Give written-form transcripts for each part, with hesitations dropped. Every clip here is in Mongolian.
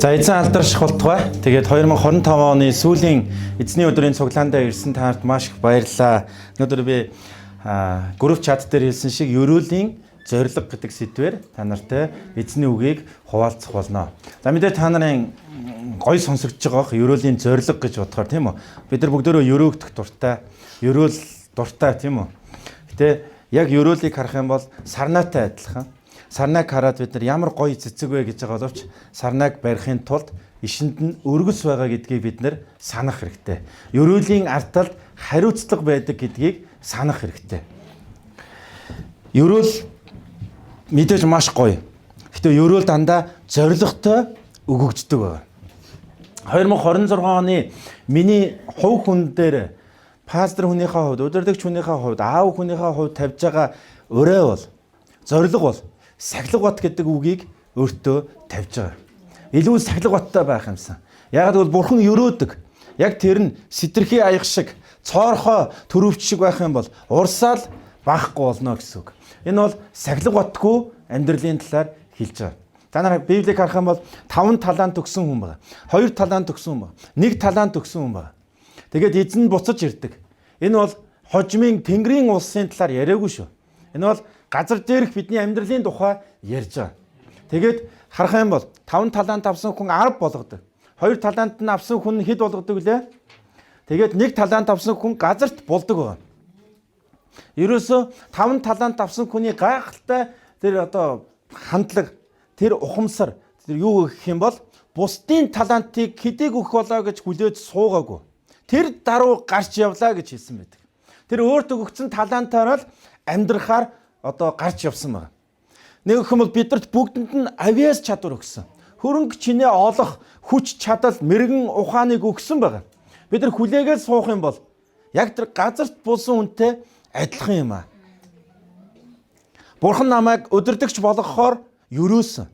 За эзэн алдарших болтугай. Тэгээд 2025 оны сүүлийн эзний өдрийн цуглаандаа ирсэн таарт маш их баярлалаа. Өнөөдөр би групп чат дээр хэлсэн шиг ерөөлийн зориг гэдэг сэдвээр та нартай эзний үгийг хуваалцах болно. За мэдээ та нарын гой сонсогдож байгаах ерөөлийн зориг гэж бодохоор тийм үү? Бид нар бүгдөө ерөөгдөх дуртай, ерөөл дуртай тийм үү? Гэтэ яг ерөөлийг харах юм бол сарнаатай адилхан. Сарнааг хараад бид нар ямар гоё цэцэг вэ гэж байгаа боловч сарнааг барихын тулд ишинд нь өргөс байгаа гэдгийг бид нар санах хэрэгтэй. Ерөөлийн арталд хариуцлага байдаг гэдгийг санах хэрэгтэй. Ерөөл мэдээж маш гоё. Гэтэ ерөөл дандаа зоригтой өгөгддөг байна. 2026 оны миний хувь хүн дээр пастор хүнийхээ хувьд, удирдагч хүнийхээ хувьд, аав хүнийхээ хувьд тавьж байгаа өрөө бол зориг бол сахилга бат гэдэг үгийг өөртөө тавьж байгаа. Илүү сахилга баттай байх юмсан. Яг бол бурхан ерөөдөг. Яг тэр нь сэтэрхий аяг шиг, цоорхоо төрөвч шиг байх юм бол урсаал баахгүй болно гэсэн үг. Энэ бол сахилга батгүй амьдралын талаар хэлж байгаа. Та нар Библийг харах юм бол 5 талаант өгсөн хүн байна. 2 талаант өгсөн хүн байна. 1 талаант өгсөн хүн байна. Тэгээд эзэн буцаж ирдэг. Энэ бол хожмын Тэнгэрийн улсын талаар яриаггүй шүү. Энэ бол газар дээрх бидний амьдралын тухай ярьж байгаа. Тэгээд харах юм бол 5 талаант авсан хүн 10 болгодог. 2 талаант нь авсан хүн хэд болгодог лээ? Тэгээд 1 талаант авсан хүн газарт болдог байна. Ерөөсө 5 талаант авсан хүний гайхалтай тэр хандлага, тэр ухамсар, тэр юу гэх юм бол бусдын талантыг хэдийг өгөх болоо гэж хүлээж суугаагүй. Тэр даруй гарч явлаа гэж хэлсэн байдаг. Тэр өөртөө өгсөн талантаараа л амьдрахаар гарч явсан байна. Нэг юм бол бидэрт бүгдэнд нь авиас чадвар өгсөн. Хөрөнгө чинээ олох хүч чадал, мэрэгэн ухааныг өгсөн байна. Бид нар хүлээгээд суух юм бол яг тэр газарт булсан үнтэй адилхан юм аа. Бурхан намайг удирдагч болгохоор ерөөсөн.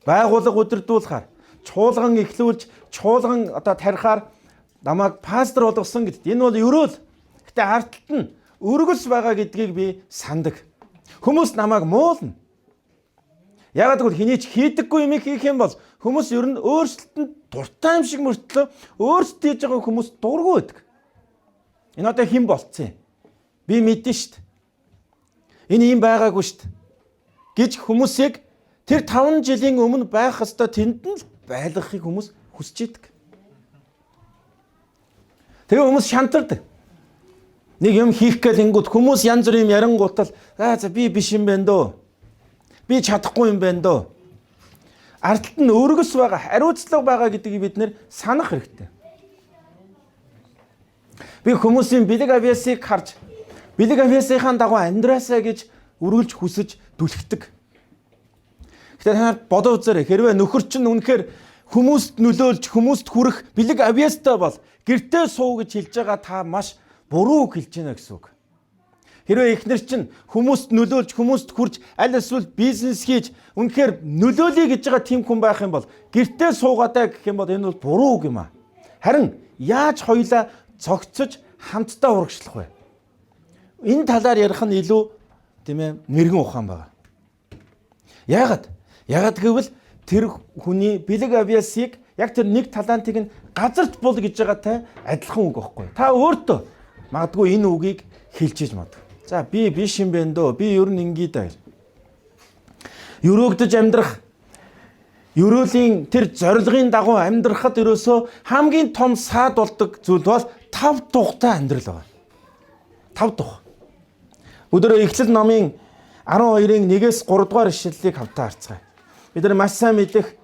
Байгууллага удирдуулахаар, чуулган эхлүүлж, чуулган тарихаар намайг пастор болгосон гэдэгт. Энэ бол ерөөл. Гэтэ ард талд нь өргөс байгаа гэдгийг би сандаг. Хүмүүс намайг муулна. Ягаад гэвэл хэний ч хийдэггүй юм хийх юм бол хүмүүс ер нь өөрсдөлтөнд дуртай юм шиг мөртлөө өөрсдөө хийж байгаа хүмүүс дургүй байдаг. Энэ хэн болцсон юм? Би мэдэн шүү дээ. Энэ юм байгаагүй шүү дээ. Гэж хүмүүсийг тэр 5 жилийн өмнө байх ёстой тэнд нь байлгахыг хүмүүс хүсэж идэг. Тэгээ хүмүүс шантардаг. Нэг юм хийх гэлэнгүүд хүмүүс янз бүрийн ярангуутал би биш юм байна дөө. Би чадахгүй юм байна дөө. Ард талд нь өргөс байгаа, хариуцлага байгаа гэдгийг бид нэр санах хэрэгтэй. Би хүмүүсийн бэлэг авиасыг харж, бэлэг авиасынхаа дагуу амьдраасаа гэж үргэлж хүсэж дүлхдэг. Гэхдээ та нар бодоо үзээрэй. Хэрвээ нөхөр чинь үнэхээр хүмүүст нөлөөлж, хүмүүст хүрэх бэлэг авиастай бол гэртээ суу гэж хэлж байгаа та маш буруу хэлж байна гэсэн үг. Хэрвээ эхнэр чинь хүмүүст нөлөөлж, хүмүүст хүрч, аль эсвэл бизнес хийж, үнэхээр нөлөөлөе гэж байгаа тийм хүн байх юм бол гэртээ суугаадаа гэх юм бол энэ бол буруу үг юм аа. Харин яаж хоёулаа цогцож хамтдаа урагшлах вэ? Энэ талаар ярих нь илүү тийм ээ мэрэгэн ухаан байна. Яагаад гэвэл тэр хүний бэлэг авиасыг яг тэр 1 талантыг нь газарт бол гэж байгаатай адилхан үг байхгүй. Та өөртөө магадгүй энэ үгийг хэлж иж магадгүй. За би биш юм байна дөө. Би ер нь ингээ даа. Ерөөгдөж амьдрах, ерөөлийн тэр зорилгын дагуу амьдрахад ерөөсөө хамгийн том саад болдог зүйл бол 5 тухтай амьдрал байна. 5 тух. Өдөр Эхлэл номын 12-ын 1-ээс 3 дугаар ишлэлийг хавтаа харцгаая. Бид нар маш сайн мэдэх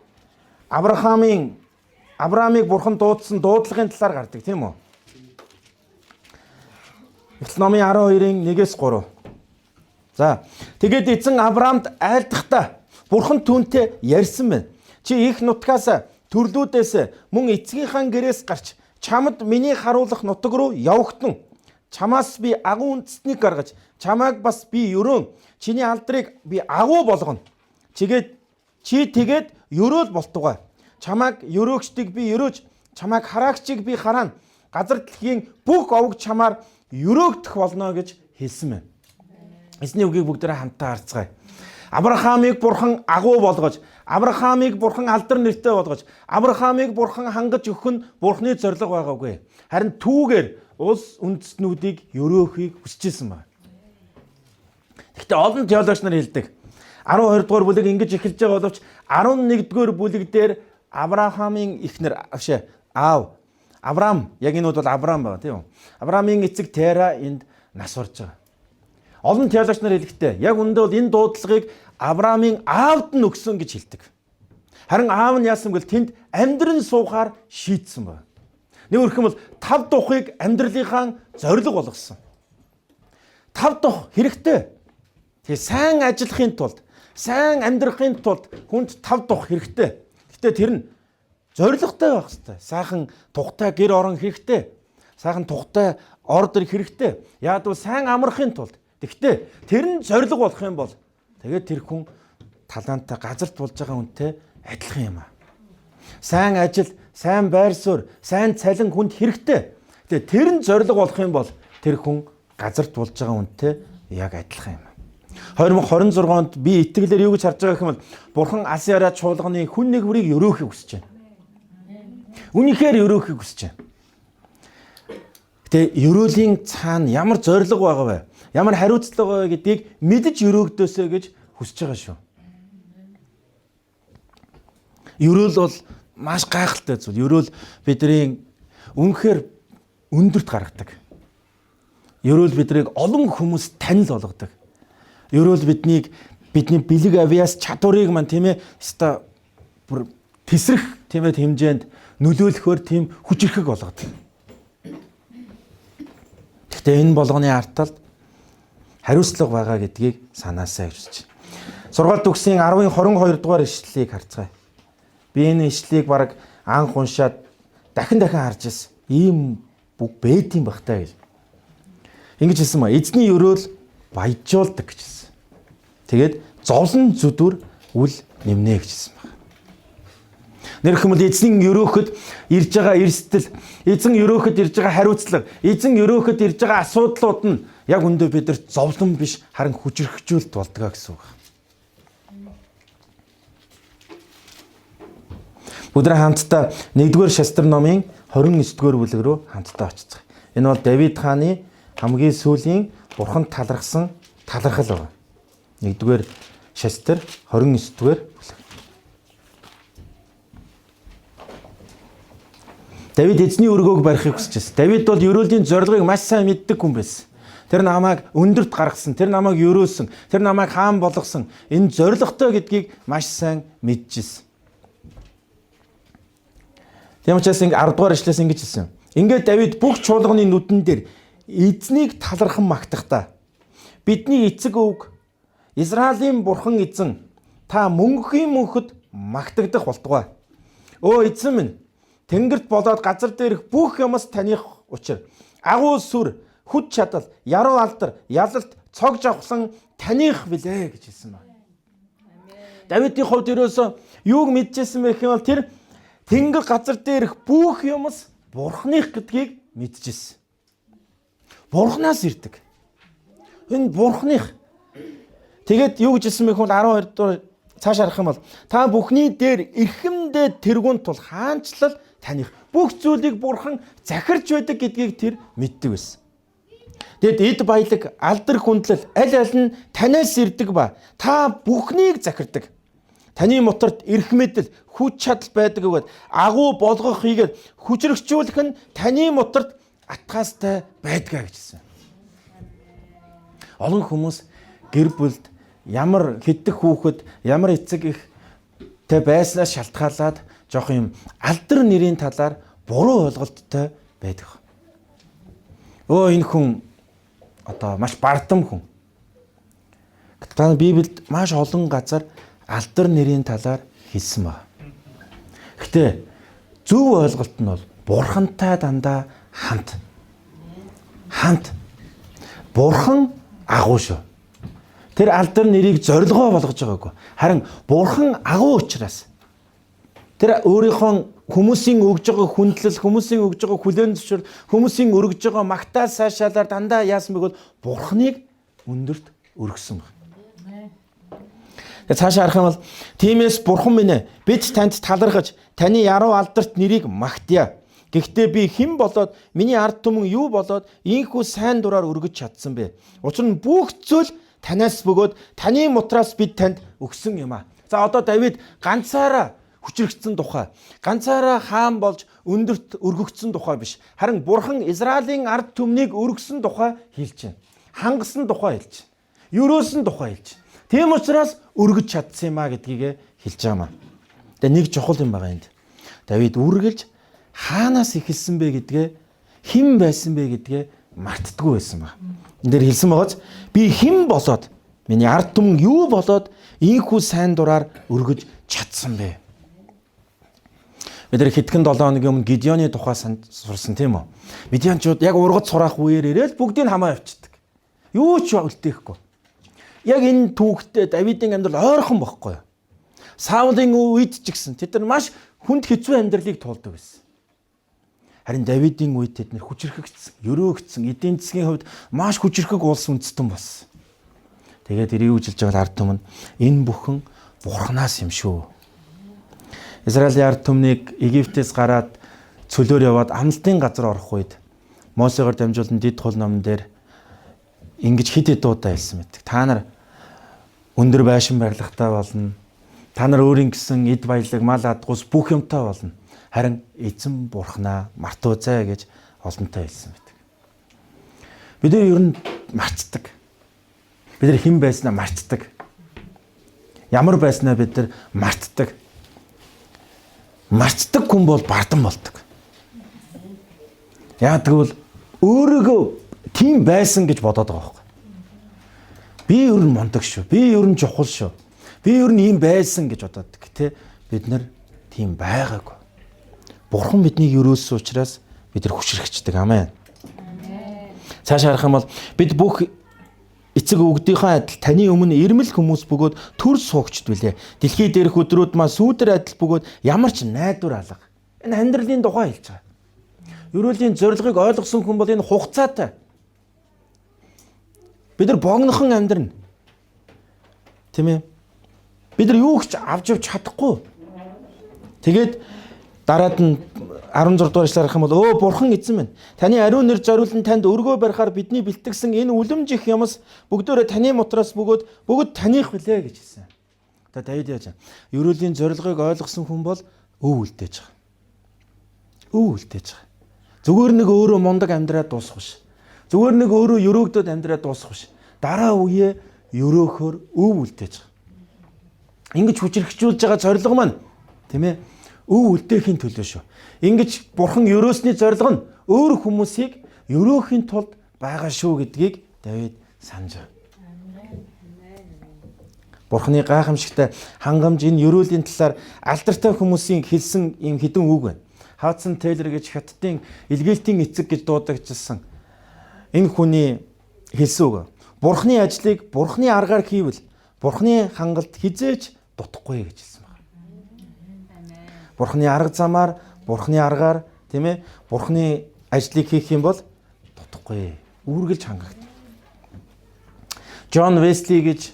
Авраамыг бурхан дуудсан дуудлагын талаар гардаг тийм үү? Эхлэл номын 12-ын 1-ээс 3. За, тэгээд эзэн Авраамд айлдахдаа бурхан түүнтэй ярьсан байна. Чи их нутгаас төрлүүдээс мөн эцгийнхаа гэрээс гарч чамд миний харуулах нутаг руу явагдсан. Чамаас би агуу үндэстнийг гаргаж, чамайг бас би өрөөн, чиний алдрыг би агуу болгоно. Чи тэгээд ерөөл болтугай. Чамайг ерөөгчдийг би ерөөж, чамайг хараагчийг би хараана. Газар дэлхийн бүх овог чамаар ерөөгдөх болно гэж хэлсэн байна. Эзний үгийг бүгдээрээ хамтдаа харцгаая. Авраамыг бурхан агуу болгож, Авраамыг бурхан алдар нэртэй болгож, Авраамыг бурхан хангаж өгөх нь бурханы зорилго байгаагүй. Харин түүгээр улс үндэстнүүдийг өрөөхийг хүсэжсэн байна. Гэхдээ олон теологч нар хэлдэг. 12 дугаар бүлэг ингэж эхэлж байгаа боловч 11 дугаар бүлэг дээр Авраамын эхнэр аав Авраам, яг энэ бол Авраам байгаа тийм үү? Авраамын эцэг Тера энд нас барж байгаа. Олон теологч нар хэлэхдээ яг үндэ бол энэ дуудлагыг Авраамын аавд нь өгсөн гэж хэлдэг. Харин аав нь яасан гэвэл тэнд амьдран суухаар шийдсэн байна. Нэг өрхөм бол 5 тухыг амьдралынхаа зорилго болгосон. 5 тух хэрэгтэй. Тэгээ сайн ажиллахын тулд, сайн амьдрахын тулд хүнд 5 тух хэрэгтэй. Гэтэ тэр нь зорилготой байх хэрэгтэй. Сайхан тухтай гэр орон хэрэгтэй. Сайхан тухтай ордер хэрэгтэй. Яг бол сайн амрахын тулд. Гэхдээ тэр нь зорилго болох юм бол тэгээд тэр хүн таланттай газарт болж байгаа хүнтэй адилхан юм аа. Сайн ажил, сайн байр суурь, сайн цалин хүнд хэрэгтэй. Тэгээ тэр нь зорилго болох юм бол тэр хүн газарт болж байгаа хүнтэй яг адилхан юм аа. 2026 онд би итгэлээр юу гэж харж байгаа юм бол бурхан алсын хараа чуулганы хүн нэгврийг өрөөхийг хүсэж байна. Үнэхээр өрөөхийг хүсэж байна. Гэтэ өрөөлийн цаана ямар зорилго байгаа вэ? Ямар хариуцлага байгаа гэдгийг мэдж өрөөгдөөсэй гэж хүсэж байгаа шүү. Өрөөл бол маш гайхалтай зүйл. Өрөөл бидний үнэхээр өндөрт гаргадаг. Өрөөл биднийг олон хүмүүс танил болгодог. Өрөөл бидний бэлэг авиас чадварыг маань тийм ээ бүр тесрэх тийм ээ хэмжээнд нөлөөлөхөөр тийм хүчрхэг болгодог. Гэхдээ энэ болгоны арталд хариуцлага байгаа гэдгийг санаасаа гэж үзэж байна. Сургаалт төгсийн 10-22 дугаар ишлэлийг харцгаая. Би энэ ишлэлийг баг анх уншаад дахин харж ирсэн. Ийм бүх бэд юм багтаа гэж. Ингэж хэлсэн ба эзний өрөөл баяжуулдаг гэж хэлсэн. Тэгээд зовлон зүдүр үл нэмнэ гэж хэлсэн байна. Нэр хэмэл эзэн өрөөхөд ирж байгаа эрсдэл, эзэн өрөөхөд ирж байгаа хариуцлага, эзэн өрөөхөд ирж байгаа асуудлууд нь яг өндөө бидэрт зовлон биш харин хүчрхэгжүүлэлт болдгоо гэсэн үг. Өдөр хамтдаа 1-р Шастар номын 29-р бүлэг рүү хамтдаа очицгаая. Энэ бол Давид хааны хамгийн сүүлийн бурханд талархсан талархал байна. 1-р Шастар 29-р бүлэг. Давид эзний өргөөг барихыг хүсчихсэн. Давид бол өрөөлийн зорилгыг маш сайн мэддэг хүн байсан. Тэр намайг өндөрт гаргасан, тэр намайг өрөөсөн, тэр намайг хаан болгосон. Энэ зорилготой гэдгийг маш сайн мэдчихсэн. Тийм учраас 10 дугаар ишлээс ингэж хэлсэн. Ингээд Давид бүх чуулганы нүдэн дээр эзнийг талархан магтахдаа бидний эцэг өвг Израилийн бурхан эзэн та мөнхийн мөнхөд магтагдах болтугай. Өө эзэн минь тэнгэрт болоод газар дээрх бүх юмс таних учир агуу сүр хүч чадал яруу алдар ялалт цог жавхлан таних билээ гэж хэлсэн байна. Давидын хувьд ерөөсөө юуг мэдчихсэн бэ гэвэл тэр тэнгэр газар дээрх бүх юмс бурхных гэдгийг мэдчихсэн. Бурхнаас ирдэг. Энэ бурхных. Тэгээд юу гэж хэлсэн бэ гэвэл 12 дугаар цааш харах юм бол та бүхний дээр эрхэмдээ тэргүүн тул хаанчлал таних бүх зүйлийг бурхан захирч байдаг гэдгийг тэр мэддэг байсан. Тэгэд эд баялаг, алдар хүндлэл аль аль нь танаас ирдэг ба та бүхнийг захирдаг. Таны моторт эрх мэдэл, хүч чадал байдаг бөгөөд агуу болгох хийгээд хүчрхжүүлэх нь таны моторт атгаастай байдгаа гэж хэлсэн. Олон хүмүүс гэр бүлд ямар хэдэх хүүхэд, ямар эцэг ихтэй байснаас шалтгаалаад жоох юм алдар нэрийн талаар буруу ойлголттой байдаг. Энэ хүн одоо маш бардам хүн. Гэтэл Библиэд маш олон газар алдар нэрийн талаар хэлсэн байна. Гэтэ зөв ойлголт нь бол бурхантай дандаа хамт. Бурхан агуу шүү. Тэр алдар нэрийг зорилгоо болгож байгаагүй. Харин бурхан агуу учраас тэр өөрийнхөө хүмүүсийн өгж байгаа хүндлэл, хүмүүсийн өгж байгаа хүлээн зөвшөөрөл, хүмүүсийн өргөж байгаа магтаал сайшаалаар дандаа яасан бэ бол бурханыг өндөрт өргөсөн байна. Тэгээ цаашаа харах юм бол тиймээс бурхан минь ээ бид танд талархаж таны яруу алдарт нэрийг магтъя. Гэхдээ би хэн болоод миний ард түмэн юу болоод ийхүү сайн дураар өргөж чадсан бэ? Учир нь бүх зүйл танаас бөгөөд таны мутраас бид танд өгсөн юм аа. За одоо Давид ганцаараа хүчрэгдсэн тухай, ганцаараа хаан болж өндөрт өргөгдсөн тухай биш. Харин бурхан Израилийн ард түмнийг өргөсөн тухай хэлж байна. Хангасан тухай хэлж байна. Юрөөсөн тухай хэлж байна. Тийм учраас өргөж чадсан юм аа гэдгийг хэлж байгаа маа. Тэгээ нэг чухал юм байгаа энд. Давид үргэлж хаанаас эхэлсэн бэ гэдгээ, хэн байсан бэ гэдгээ мартдаггүй байсан баг. Энд дээр хэлсэн байгааз би хэн болоод миний ард түмэн юу болоод ийхүү сайн дураар өргөж чадсан бэ? Бид нар хэдхэн 7 хоногийн өмнө Гидеоны тухай сурсан тийм үү? Медианчууд яг ургац сураах үеэр ирээл бүгдийг хамаа явчихдаг. Юу ч үлдээхгүй. Яг энэ түүхтэй Давидын амьдрал ойрхон байхгүй юу? Саулын үед ч гэсэн тэд нар маш хүнд хэцүү амьдралыг туулдаг байсан. Харин Давидын үед тэд нар хүчрхэгдсэн, өрөөгдсөн, эдийн засгийн хувьд маш хүчрхэг улс үндэстэн болсон. Тэгээд ирээ үжилж байгаа ард түмэн энэ бүхэн бурхнаас юм шүү. Израилийн ард түмнийг Египтээс гараад цөлөөр яваад амлалтын газар орох үед Мосегоор дамжуулан Дэд хул номон дээр ингэж хэд хэд удаа хэлсэн мэт. Та нар өндөр байшин барилгатай болно. Та нар өөрийн гэсэн эд баялаг, мал адгуус бүх юмтай болно. Харин эзэн бурхнаа мартуузай гэж олонтой хэлсэн мэт. Бид ер нь марцдаг. Бид нар хэн байснаа мартдаг. Ямар байснаа бид нар мартдаг. Мартдаг хүн бол бардан болдог. Яа тэгвэл өөрийгөө тийм байсан гэж бодоод байгаа байхгүй. Би ер нь мундаг шүү. Би ер нь чухал шүү. Би ер нь ийм байсан гэж бодоод. Гэтэ бид нар тийм байгаагүй. Бурхан биднийг өрөөссөн учраас бид нар хүчрхэгчдэг. Амен. Цаашаа харах юм бол бид бүх эцэг өвгдийнхөө адил таны өмнө ирмэл хүмүүс бөгөөд төр суугчд билээ. Дэлхий дээрх өдрүүд маа сүүдэр адил бөгөөд ямар ч найдвар алга. Энэ амьдралын тухай хэлж байгаа. Ерөөлийн зорилгыг ойлгосон хүн бол энэ хугацаатай. Бид нар богнохон амьдрна. Тийм ээ. Бид нар юу ч авч чадахгүй. Тэгээд дараад нь 16 дугаар эшлэл харах юм бол бурхан эзэн минь таны ариун нэр зориулан танд өргөө барихаар бидний бэлтгэсэн энэ үлэмжих юмс бүгдөө таны мутраас бүгд таних билээ гэж хэлсэн. Одоо Давид яаж вэ? Ерөөлийн зорилгыг ойлгосон хүн бол өв үлдээж байгаа. Өв үлдээж байгаа. Зүгээр нэг өөрөө мундаг амьдраад дуусах биш. Зүгээр нэг өөрөө өрөөгдөд амьдраад дуусах биш. Дараа үеэ өрөөхөөр өв үлдээж байгаа. Ингэж хүчрхэгжүүлж байгаа зорилго маань тийм ээ? Өв үлдээхийн төлөө шүү. Ингэж бурхан өрөөсний зорилго нь өөр хүмүүсийг өрөөхийн тулд байгаа шүү гэдгийг Давид санаж байна. Бурханы гайхамшигтай хангамж энэ өрөөлийн талаар алдартай хүмүүсийн хэлсэн юм хэдэн үг байна. Хадсон Тейлор гэж Хятадын илгээлтийн эцэг гэж дуудагдсан энэ хүний хэлсэн үг. Бурханы ажлыг бурханы аргаар хийвэл бурханы хангалт хизээж дутахгүй гэж хэлсэн байна. Бурханы арга замаар, бурханы аргаар, тийм ээ, бурханы ажлыг хийх юм бол дутахгүй, үргэлж хангагдана. Джон Весли гэж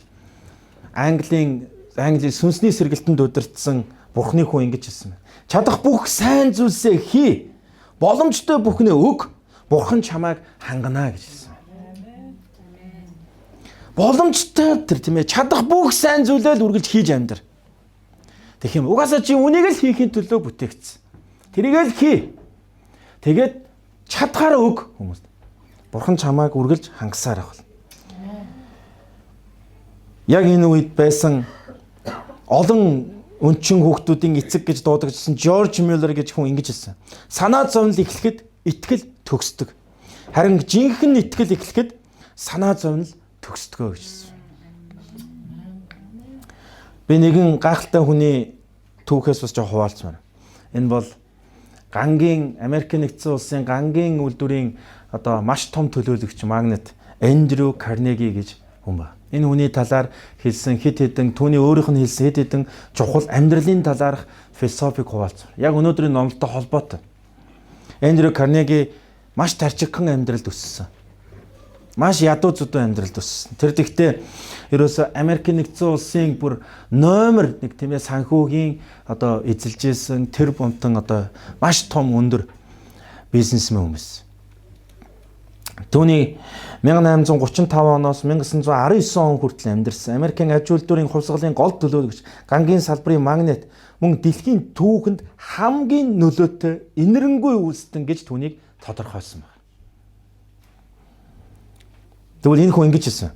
Английн сүнсний сэргэлтэнд удирдсан бурханы хүн ингэж хэлсэн байна. Чадах бүх сайн зүйлсээ хий. Боломжтой бүхнээ өг. Бурхан чамайг хангана гэж хэлсэн байна. Боломжтой тэр тийм ээ, чадах бүх сайн зүйлээ л үргэлж хийж амьдр. Тэгэх юм угаасаа чи үнийг л хийхин төлөө бүтээгдсэн. Тэрийг л хий. Тэгээд чадхаараа өг хүмүүст. Бурхан чамайг үргэлж хангасаар авах. Яг энэ үед байсан олон өнчин хүүхдүүдийн эцэг гэж дуудагдсан Жорж Мюллер гэж хүн ингэж хэлсэн. Санаа зовнил эхлэхэд итгэл төгсдөг. Харин жинхэнэ итгэл эхлэхэд санаа зовнил төгсдгөө гэж хэлсэн. Би нэгэн гайхалтай хүний түүхээс бас жоох хуваалцмаар. Энэ бол гангийн Америк нэгдсэн улсын гангийн үйлдвэрийн одоо маш том төлөөлөгч магнат Эндрю Карнеги гэж хүн байна. Энэ хүний талаар хэлсэн хэд хэдэн түүний өөрийнх нь хэлсэн хэд хэдэн чухал амьдралын талаарх философик хуваалцмаар. Яг өнөөдрийн номлолтой холбоотой. Эндрю Карнеги маш тарчигхан амьдралд өссөн. Маш ядуу зүдүү амьдралд өссөн. Тэр тэгтээ ерөөсө Америк нэгдсэн улсын бүр номер 1 тийм ээ санхүүгийн одоо эзэлжсэн тэр бунтан одоо маш том өндөр бизнесмен хүмүүс. Түүний 1835 оноос 1919 он хүртэл амьдарсан Америкийн аж үйлдвэрийн хувьсгалын гол төлөөлөгч, гангийн салбарын магнат, мөн дэлхийн түүхэнд хамгийн нөлөөтэй инэрэнгүй үйлсдэн гэж түүнийг тодорхойлсон байна. Тэгвэл энэ хүн ингэж хэлсэн.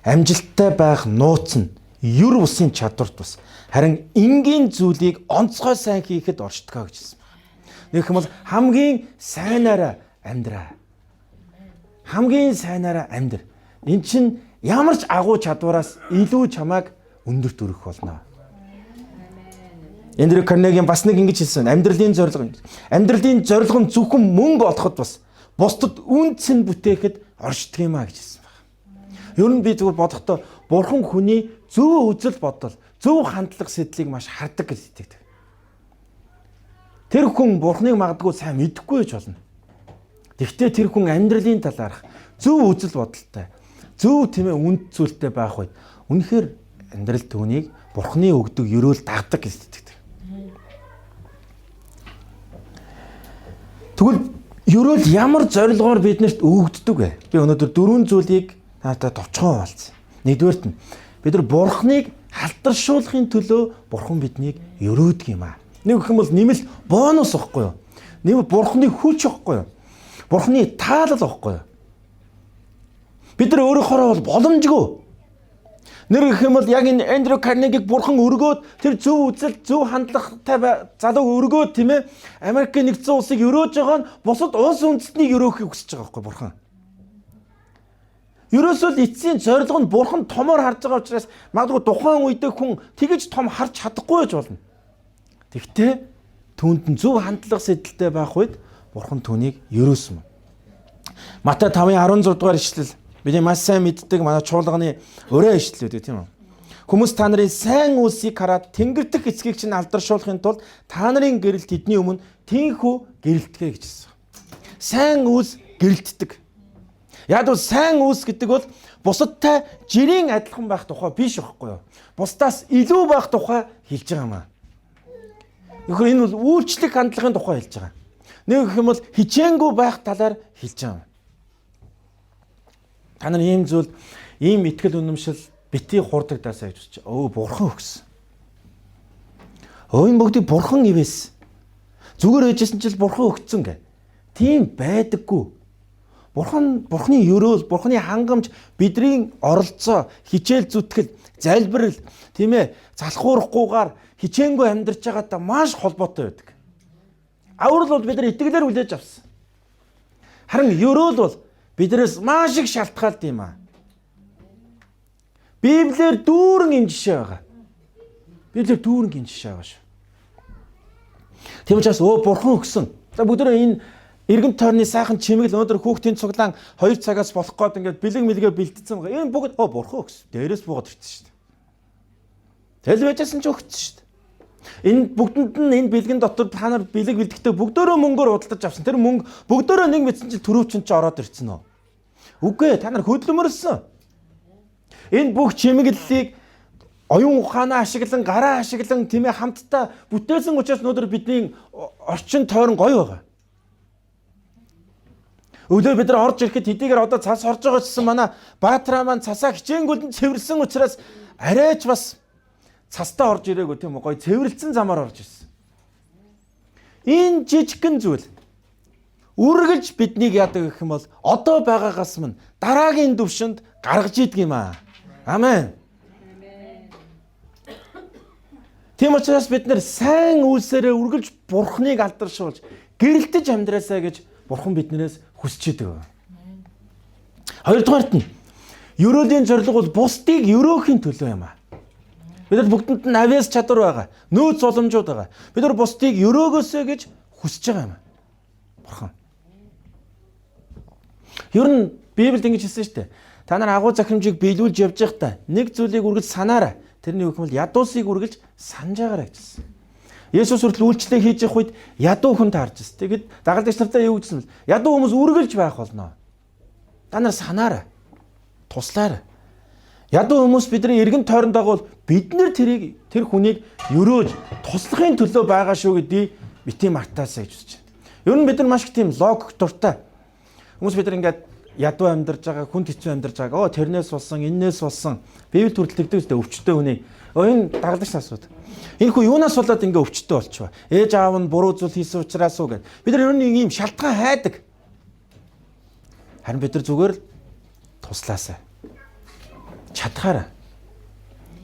Амжилттай байх нууц нь юр бусын чадварт бас харин энгийн зүйлийг онцгой сайн хийхэд оршдгоо гэж хэлсэн байна. Нэг юм бол хамгийн сайнаараа амьдраа. Хамгийн сайнаараа амьдр. Эн чинь ямар ч агуу чадвараас илүү чамайг өндөрт өргөх болно. Эндрю Карнегийн бас нэг ингэж хэлсэн. Амьдралын зорилго. Амьдралын зорилго нь зөвхөн мөнгө олоход бас бусдад үнцэн бүтээхэд оршдог юм а гэж хэлсэн байна. Ер нь би зүгээр бодохдоо бурхан хүний зөв үзэл бодол, зөв хандлага сэтлийг маш хардаг гэж итгэдэг. Тэр хүн бурханыг магадгүй сайн мэдэхгүй байж болно. Тэгвэл тэр хүн амьдралын талаарх зөв үзэл бодолтой, зөв тийм ээ үнд зүйлтэй байх үед үнэхээр амьдрал түүнийг бурханы өгдөг ерөөл дагдаг гэж итгэдэг. Тэгвэл ерөөл ямар зорилгоор биднэрт өгөгддөг вэ? Би өнөөдөр 4 зүйлийг наадад товчхон хаалцсан. Нэгдүгээрт нь бид нар бурханыг халтаршуулахын төлөө бурхан биднийг ерөөдөг юм аа. Нэг гэх юм бол нэмэлт бонус واخгүй юу? Нэмэлт бурханы хүч واخгүй юу? Бурханы таалал واخгүй юу? Бид нар өөрөөхөө бол боломжгүй. Нэр гэх юм бол яг энэ Эндрю Карнегиг бурхан өргөөд тэр зөв үзэл, зөв хандлагатай залуу өргөөд тийм ээ Америкийн нэгдсэн улсыг өрөөж байгаа нь бусад улс үндэстнийг өрөөхийг хүсэж байгаа байхгүй бурхан. Ерөөсөө л эцсийн зорилго нь бурхан томоор харж байгаа учраас магадгүй тухайн үедээ хүн тэгэж том харж чадахгүй байж болно. Тэгвэл түүнд нь зөв хандлага сэдэлтэй байх үед бурхан түүнийг ерөөсөн. Матай 5:16 дугаар ишлэл бидний маш сайн мэддэг манай чуулганы өрөө ишлэлүүд тийм үү? Хүмүүс та нарын сайн үлсийг хараад тэнгэр дэх эцгийг чинь алдаршуулахын тулд та нарын гэрэл тэдний өмнө тийнхүү гэрэлтгэ гэж хэлсэн. Сайн үлс гэрэлтдэг. Яг бол сайн үлс гэдэг бол бусадтай жирийн адилхан байх тухай биш байхгүй юу? Бусдаас илүү байх тухай хэлж байгаа юм аа. Энэ бол үйлчлэх хандлагын тухай хэлж байгаа. Нэг гэх юм бол хичээнгүй байх талаар хэлж байгаа. Та нар ийм зүйл, ийм итгэл үнэмшил бити хурдагдаасаа гэж бодчих. Бурхан өгсөн. Энэ бүгдийг бурхан ивээс. Зүгээр ээжсэн чил бурхан өгцөн гэ. Тийм байдаггүй. Бурханы ерөөл, бурханы хангамж, бидний оролцоо, хичээл зүтгэл, залбирал, тийм ээ, залхуурахгүйгээр хичээнгүй амьдарч байгаатай маш холбоотой байдаг. Аврал бол бид нар итгэлээр хүлээж авсан. Харин ерөөл бол биднээс маш их шалтгаалт юм аа. Библиэр дүүрэн энэ жишээ байгаа. Библиэр дүүрэн энэ жишээ байгаа шүү. Тийм учраас бурхан өгсөн. За бүгдөө энэ эргэн тойрны сайхан чимэглэл өнөөдөр хүүхдийн цуглаан 2 цагаас болох гээд ингээд бэлэг мэлгээ бэлдсэн байгаа. Энэ бүгд бурхан өгсөн. Дээрээс буугаад ирсэн шүү дээ. Тэл байжсэн ч өгсөн шүү дээ. Энэ бүгдэнд нь энэ бэлгэн дотор та нар бэлэг бэлдэхдээ бүгдөө мөнгөөр худалдаж авсан. Тэр мөнгө бүгдөө нэг мэдсэн чинь төрөвчин ч ороод ирсэн нөө. Үгүй та нар хөдөлмөрлсөн. Энэ бүх чимэглэлийг оюун ухаанаа ашиглан, гараа ашиглан тийм ээ хамтдаа бүтээсэн учраас өнөөдөр бидний орчин тойрон гоё байгаа. Өглөө бид нар орж ирэхэд хэдийгээр одоо цас орж байгаа гэсэн манай баатраа маань цасаа хичээнгүлэн цэвэрлсэн учраас арайч бас цастаа орж ирээгүй тийм үү? Гоё цэвэрлсэн замаар орж ирсэн. Энэ жижигхэн зүйл үргэлж биднийг яадаг гэх юм бол одоо байгаагаас минь дараагийн төвшөнд гаргаж идэг юм аа. Амен. Тийм учраас бид нар сайн үйлсээрээ үргэлж бурхныг алдаршуулж гэрэлтэж амьдраасаа гэж бурхан биднээс хүсэж идэг. Хоёрдугаарт нь ерөөлийн зорилго бол бусдыг ерөөхийн төлөө юм аа. Бид нар бүгдэнд нь авиас чадвар байгаа. Нөөц боломжууд байгаа. Бид нар бусдыг ерөөгөөсэй гэж хүсэж байгаа юм. Бурхан. Ер нь Библиэд ингэж хэлсэн шүү дээ. Та нар агуу захирамжийг биелүүлж явж байхдаа нэг зүйлийг үргэлж санаарай. Тэрний үг нь ядуусыг үргэлж санаж байгаарай гэсэн. Есүс хүртэл үйлчлэл хийж явах үед ядуу хүн таарч байсан. Тэгэд дагалдагч нартай юу гэжсэн бэл ядуу хүмүүс үргэлж байх болно. Та нар санаарай. туслаарай. Ядуу хүмүүс бидний эргэн тойронд байгаа бол бид нэр тэр хүнийг өрөөж туслахын төлөө байгаа шүү гэдгийг бити мартаасаа гэж үзэж байна. Ер нь бид нар маш их тийм логик дуртай. Хүмүүс бид нар ингээд ядуу амьдарч байгаа, хүнд хэцүү амьдарч байгаа. Тэрнээс болсон, эннээс болсон. Библи төрөлтөгдөж дээ өвчтөе хүний. Энэ дагалдагч асууд. Энэ хүн юунаас болоод ингээ өвчтөе болчихваа. Ээж аав нь буруу зүйл хийсэн учраас уу гэд. Бид нар ер нь ийм шалтгаан хайдаг. Харин бид нар зүгээр л туслаасаа. Чадхаараа.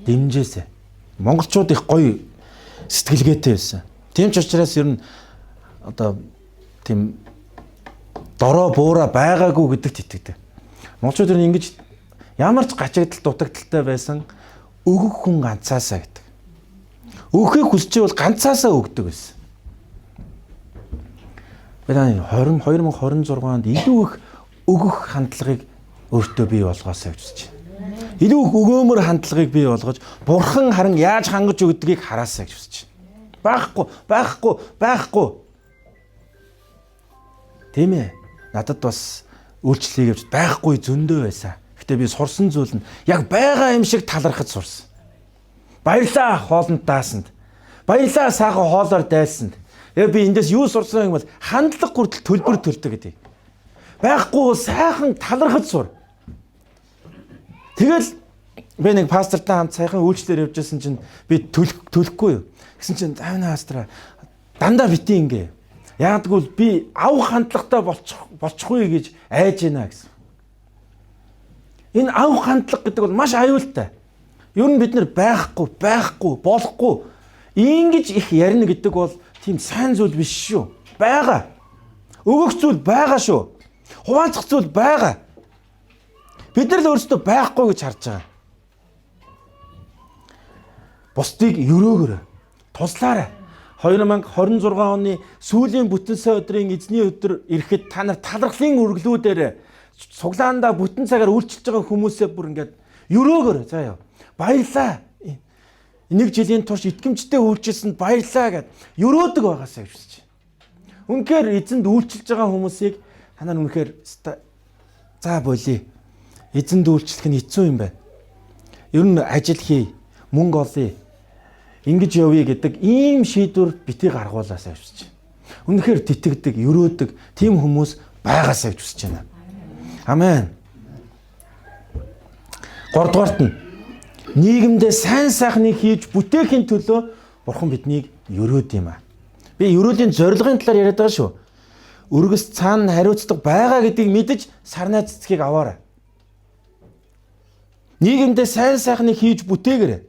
Дэмжээсэй. Монголчууд их гоё сэтгэлгээтэй байсан. Тийм ч учраас ер нь одоо тийм дороо буура байгаагүй гэдэгт итгэдэг. Монголчууд ер нь ингэж ямар ч гачигдал дутагдaltaй байсан өгөх хүн ганцаасаа гэдэг. Өгөхийг хүсчихвэл ганцаасаа өгдөг байсан. Бид 2026 онд илүү их өгөх хандлагыг өөртөө бий болгоосаа гэж үзэж байна. Илүү их өгөөмөр хандлагыг бий болгож, бурхан харин яаж хангаж өгдгийг хараасаа гэж үзэж байна. Байхгүй. Тийм ээ. Надад бас үйлчлэгийг явж байхгүй зөндөө байсан. Гэтэ би сурсан зүйл нь яг байгаа юм шиг талархаж сурсан. Баярлаа хоолнд даасанд. Баярлаа сайхан хоолоор дайсанд. Би эндээс юу сурсан юм бол хандлага хүртэл төлбөр төлдөг гэдэг. Байхгүй сайхан талархаж сур. Тэгэл би нэг пастортай хамт сайхан үйлчлэлээр явжсэн чинь би төлөхгүй юу. Гэсэн чинь завна пастраа дандаа бити ингээ. Яагтгүй би авах хандлагатай болчихгүй гэж айж байна гэсэн. Энэ авах хандлага гэдэг бол маш аюултай. Ер нь бид нэр байхгүй, болохгүй ингэж их ярина гэдэг бол тийм сайн зүйл биш шүү. Бага. Өгөх зүйл байгаа шүү. Хуваалцах зүйл байгаа. Бид нар л өөрсдөө байхгүй гэж харж байгаа. Бусдыг өрөөгөр туслаарай. 2026 оны сүүлийн бүтэн сая өдрийн эзний өдөр ирэхэд та нар талархлын үргэлүүдээр цуглаандаа бүтэн цагаар үйлчилж байгаа хүмүүсээ бүр ингээд өрөөгөр заяа. Баярлаа. Нэг жилийн турш итгэмжтэй үйлчилсэнд баярлаа гэд өрөөдөг байгаасаа гэж үзэж байна. Үнэхээр эзэнд үйлчилж байгаа хүмүүсийг та нар үнэхээр за болий. Эзэнд үйлчлэх нь хэцүү юм байна. Ер нь ажил хий, мөнгө олъё. Ингэж явъя гэдэг ийм шийдвэр битгий гаргуулаасаа гэж үзэж байна. Үнэхээр титгэдэг, өрөөдөг тийм хүмүүс байгаасаа гэж үзэж байна. Амен. 3 дугаарт нь нийгэмдээ сайн сайхныг хийж бүтээхийн төлөө Бурхан биднийг өрөөд юм аа. Би өрөөлийн зорилгын талаар яриад байгаа шүү. Өргөс цаана хариуцлага байгаа гэдгийг мэдэж сарнаа цэцгийг аваарай. Нийгэмдээ сайн сайхныг хийж бүтээгээрэй.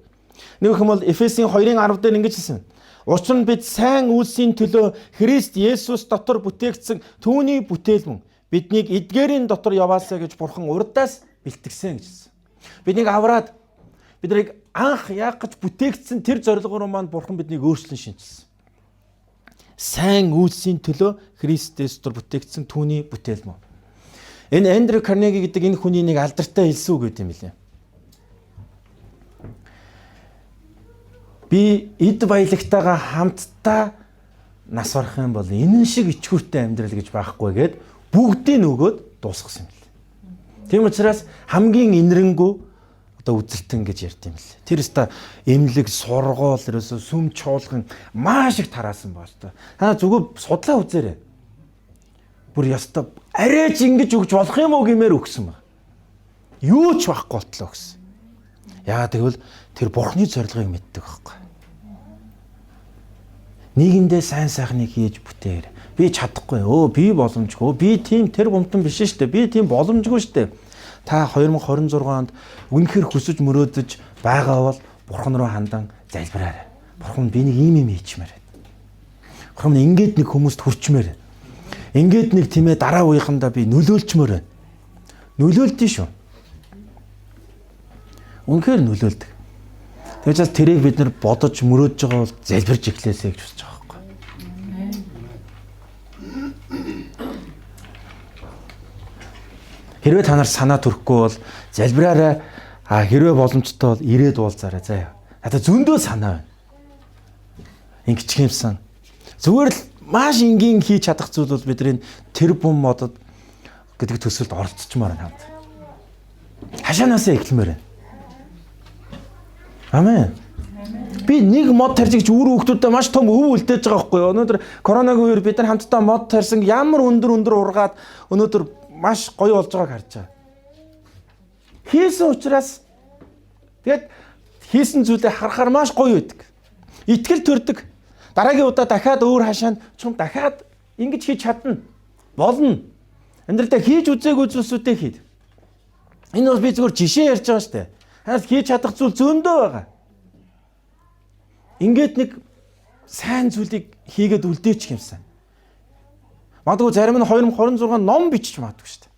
Нэг юм бол Эфесийн 2:10 дээр ингэж хэлсэн. Учир нь бид сайн үйлсийн төлөө Христ Есүс дотор бүтээгдсэн түүний бүтээлмөн биднийг эдгээрийн дотор яваасаа гэж Бурхан урдаас бэлтгэсэн гэж хэлсэн. Биднийг авраад биднийг анх яах гэж бүтээгдсэн тэр зорилгоор маань Бурхан биднийг өөрчлөн шинжилсэн. Сайн үйлсийн төлөө Христ Есүс дотор бүтээгдсэн түүний бүтээлмөн. Энэ Эндрю Карнеги гэдэг энэ хүний нэг алдартай хэлсэн үг гэдэг юм лээ. Би эд баялагтайгаа хамтдаа нас барах юм бол энэ шиг ичгүүртэй амьдрал гэж байхгүй гэд бүгдийг нөгөөд дуусгасан юм лээ. Тийм учраас хамгийн инэрэнгүү одоо үзэлтэн гэж ярьд юм лээ. Тэр өста эмнэлэг, сургууль, ерөөсө сүм чуулган маш их тараасан баа шүү дээ. Та зүгээр судлаа үзээрэй. Бүр яста арайч ингэж өгч болох юм уу гэмээр өгсөн баг. Юу ч байхгүй болтлоо гэсэн. Яагаад гэвэл тэр Бурхны зорилгыг мэддэг байхгүй. Нийгэмдээ сайн сайхныг хийж бүтээгэр. Би чадахгүй. Би боломжгүй. Би тийм тэр гомтон биш шүү дээ. Би тийм боломжгүй шүү дээ. Та 2026 онд үнэхээр хүсэж мөрөөдөж байгаа бол Бурхан руу хандан залбираарай. Бурхан би нэг ийм юм хийчмээр байна. Бурхан ингээд нэг хүмүүст хүрчмээр байна. Ингээд нэг тиймээ дараа үеийнхандаа би нөлөөлчмөр байна. Нөлөөлтөө шүү. Үнэхээр нөлөөлдөг. Тэгээс тэрийг бид нар бодож мөрөөдж байгаа бол залбирж эхлэесэй гэж бодож байгаа байхгүй. Хэрвээ та нар санаа төрөхгүй бол залбираарай. Хэрвээ боломжтой бол ирээд уулзаарай заяа. Надад зөндөө санаа байна. Ингэч юмсан. Зүгээр л маш энгийн хийж чадах зүйл бол бидний тэр бум модод гэдэг төсөлд оролцчмаар хамт. Хашаанаасаа эхлэмээр байна. Амен. Би нэг мод тарьж гэж өөр хүүхдүүдэд маш том өв үлдээж байгаа байхгүй юу? Өнөөдөр коронавигийн үеэр бид нар хамтдаа мод тарьсан ямар өндөр ургаад өнөөдөр маш гоё болж байгааг харж байгаа. Хийсэн учраас тэгээд хийсэн зүйлээ харахаар маш гоё байдаг. Итгэл төрдөг. Дараагийн удаа дахиад өөр хашаанд чум дахиад ингэж хийж чадна. Болно. Амьдралдаа хийж үзээгүй зүйлсүүдээ heid. Энэ бол би зөвхөн жишээ ярьж байгаа шүү дээ. Хаас хийж чадах зүйл зөндөө байгаа. Ингээд нэг сайн зүйлийг хийгээд үлдээчих юмсан. Магадгүй зарим нь 2026 ном бичиж магадгүй шүү дээ.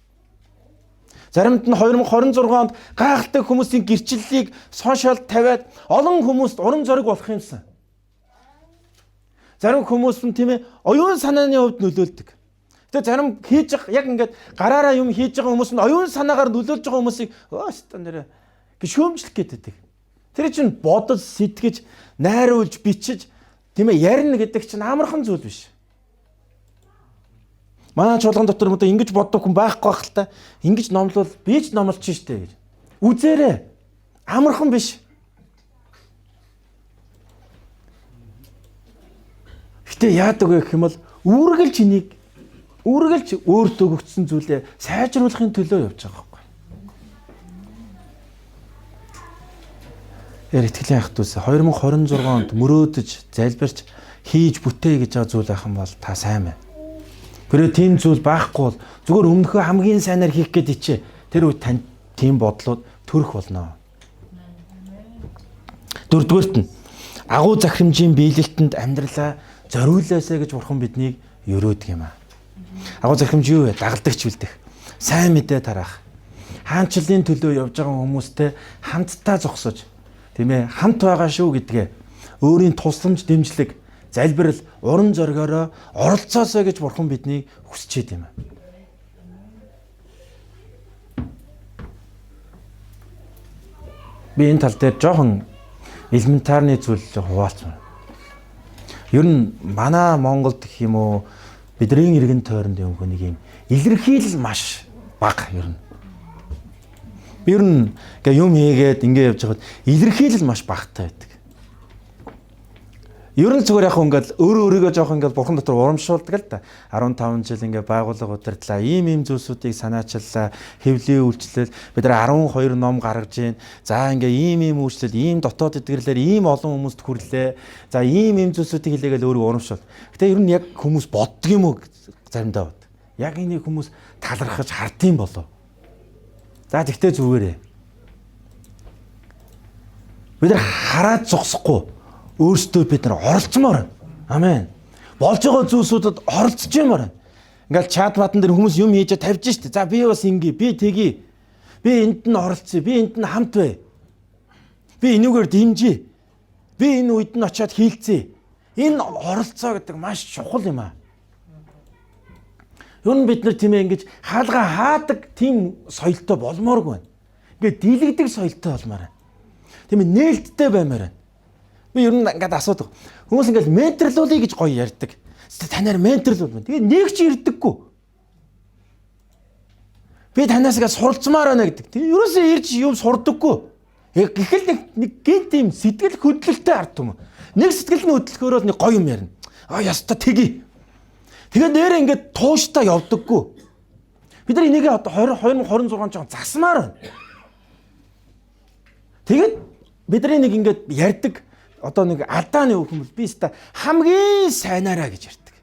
Заримд нь 2026 онд гайхалтай хүмүүсийн гэрчлэлийг сошиалд тавиад олон хүмүүст урам зориг болох юмсан. Зарим хүмүүс нь тийм ээ оюун санааны хувьд нөлөөлдөг. Тэгээ зарим хийж яг ингээд гараараа юм хийж байгаа хүмүүс нь оюун санаагаар нөлөөлж байгаа хүмүүсийг өөстөө нэрэ гişөөмжлөх гэдэг. Тэр чинь бодож сэтгэж найруулж бичиж тийм ээ ярина гэдэг чинь амархан зүйл биш. Манай чуулган дотор мөн ингэж боддог хүн байхгүй байх л та. Ингэж номлол би ч номлож штэ гэж. Үзээрэй. Амархан биш. Гэтэ яадаг вэ гэх юм бол үргэлж өөртөө өгсөн зүйлээ сайжруулахын төлөө явж байгаа байхгүй. Итгэлийн ах дүүс 2026 онд мөрөөдөж, залбирч хийж бүтээ гэж байгаа зүйл байх юм бол та сайн байна. Гэрээ тийм зүйл байхгүй бол зүгээр өмнөхөө хамгийн сайнаар хийх гээд ичээ. Тэр үед тань тийм бодлууд төрөх болно. Дөрөвдүгээрт нь агуу захирамжийн биелэлтэнд амьдралаа зориулаасаа гэж бурхан биднийг өрөөдөг юм аа. Агуу захирамж юу вэ? Дагалдагч бэлдэх. Сайн мэдээ тараах. Хаанчлалын төлөө явж байгаа хүмүүстэй хамтдаа зогсож, тийм ээ, хамт байгаа шүү гэдгээ өөрийн тусламж дэмжлэг, залбирал, урам зоригоороо оролцоосоо гэж бурхан биднийг хүсчээд юм аа. Би энэ тал дээр жоохон элементарны зүйл хуваалцмаар. Ер нь манай Монголд гэх юм уу бидний иргэн тойронд юм нэг юм илэрхийлэл маш бага ер нь. Би ер нь юм хийгээд ингэ явж байхад илэрхийлэл маш багтай байдаг. Ер нь зүгээр яг ингээд өөрийгөө жоох ингээд бурхан дотор урамшуулдаг л да. 15 жил ингээд байгууллага удирдлаа. Ийм зүйлсүүдийг санаачиллаа. Хэвлийн үйлчлэл бид нар 12 ном гаргаж байна. За ингээд ийм үйлчлэл, ийм дотоод эдгэрлэр ийм олон хүмүүст хүрлээ. За ийм зүйлсүүдийг хэлээгээл өөрийгөө урамшуул. Гэтэ ер нь яг хүмүүс боддог юм уу заримдаа бод. Яг энийг хүмүүс талархаж хардсан болов. За тэгтээ зүгээрээ. Бид нар хараад зогсохгүй. Өөрсдөө бид нар оролцмоор байна. Амен. Болж байгаа зүйлсүүдэд оролцож юмаар байна. Ингээл чат бадан дээр хүмүүс юм хийж тавьж штэ. За би бас ингээ, би тэгье. Би энд нь оролцъё. Би энд нь хамт бай. Би энүүгээр дэмжиж. Би энэ үед нь очиод хийлцъя. Энэ оролцоо гэдэг маш чухал юм аа. Ер нь бид нар тийм ээ ингэж хаалга хаадаг тийм соёлтой болмооргүй байна. Ингээ дийлэгдэг соёлтой болмоор байна. Тийм ээ нээлттэй баймаар байна. Би ер нь ингээд асуудаг. Хүмүүс ингээд менторлуулъя гэж гоё ярьдаг. Танаар менторлуул байна. Тэгээ нэг ч ирдэггүй. Би танаас ингээд суралцмаар байна гэдэг. Тэгээ ерөөсөө ирж юм сурдаггүй. Яг гэхэл нэг гинт юм сэтгэл хөдлөлтөй ард түмэн. Нэг сэтгэл нь хөдлөхөөрөө нэг гоё юм ярина. Яста тэгье. Тэгээ нэрээ ингээд тууштай явдаггүй. Бид нар энийг одоо 2026 он засмаар байна. Тэгээд бидний нэг ингээд ярьдаг одоо нэг алдааны үг юм бол би өста хамгийн сайнаараа гэж ярьдаг.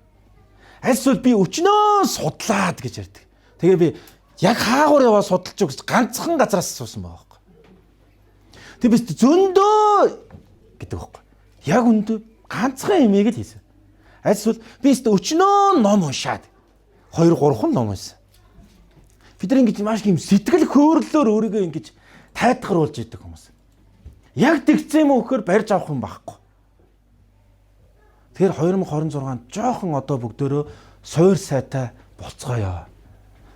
Альсвал би өчнөө судлаад гэж ярьдаг. Тэгээ би яг хаагуур яваа судалж өгч ганцхан газраас суусан байгаа байхгүй. Тэг би зөндөө гэдэг байхгүй. Яг өндөө ганцхан имийг л хийсэн. Альсвал би өста өчнөө ном уншаад 2-3 ном уншсан. Бид нар ингэж маш юм сэтгэл хөдлөлөөр өөрийгөө ингэж тайтгаруулж идэг хүмүүс. Яг тэгцээ юм өгөхөр барьж авах юм байхгүй. Тэгэхээр 2026 жоохон одоо бүгдөө суур сайтай болцгоё.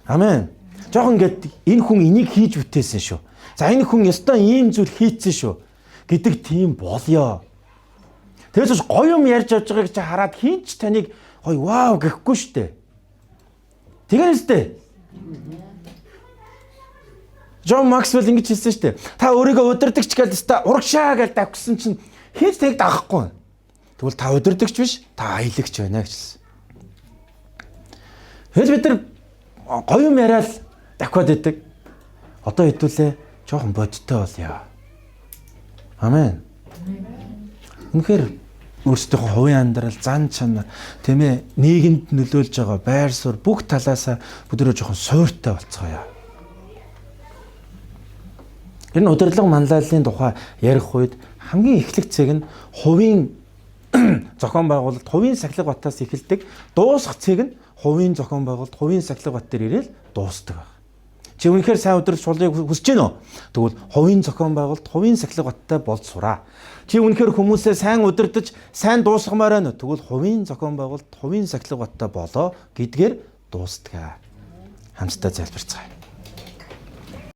Амен. Жоохон ингээд энэ хүн энийг хийж бүтээсэн шүү. За энэ хүн ёстой ийм зүйл хийцэн шүү гэдэг тийм болёо. Тэгээс гоё юм ярьж авч байгааг чи хараад хинч таныг гоё вау гэхгүй штэ. Тэгээс тэ. Джон Максвелл ингэж хэлсэн шүү дээ. Та өөрийгөө удирдахч гэдэг та урагшаа гэж давхсан чинь хийж тэг дагахгүй. Тэгвэл та удирдахч биш, та аялагч байна гэсэн. Тэгэл бид нар гоё юм яриад давхад идэг. Одоо хэдүүлээ жоохон бодтой болъё. Амен. Үнэхээр өөрсдийнхөө хувийн амьдрал, зан чанар, тийм ээ, нийгэмд нөлөөлж байгаа байр суурь бүх талаасаа бүдөрөө жоохон суйртай болцгоё. Энэ удирдлага манлайллын тухай ярих үед хамгийн эхлэх цэг нь хувийн зохион байгуулалт, хувийн сахилга батаас эхэлдэг. Дуусах цэг нь хувийн зохион байгуулалт, хувийн сахилга бат дээр ирээл дуустдаг байна. Чи үнэхээр сайн удирдах болыг хүсэж байна уу? Тэгвэл хувийн зохион байгуулалт, хувийн сахилга баттай болж сураа. Чи үнэхээр хүмүүсээ сайн удирдах, сайн дуусгамаар байна уу? Тэгвэл хувийн зохион байгуулалт, хувийн сахилга баттай болоо гэдгээр дуустдаг. Хамтдаа залбирцгаая.